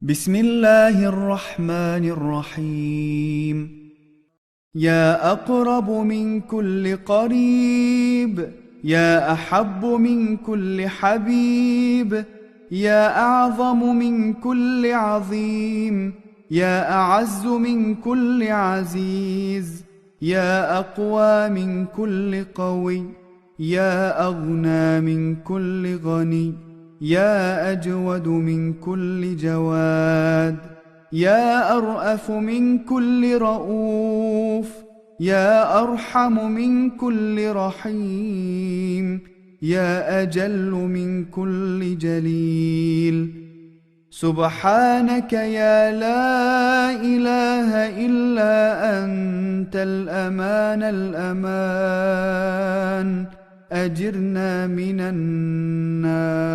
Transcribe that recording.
بسم الله الرحمن الرحيم. يا أقرب من كل قريب، يا أحب من كل حبيب، يا أعظم من كل عظيم، يا أعز من كل عزيز، يا أقوى من كل قوي، يا أغنى من كل غني، يا أجود من كل جواد، يا أرأف من كل رؤوف، يا أرحم من كل رحيم، يا أجل من كل جليل. سبحانك يا لا إله إلا أنت الأمان الأمان، أجرنا من النار.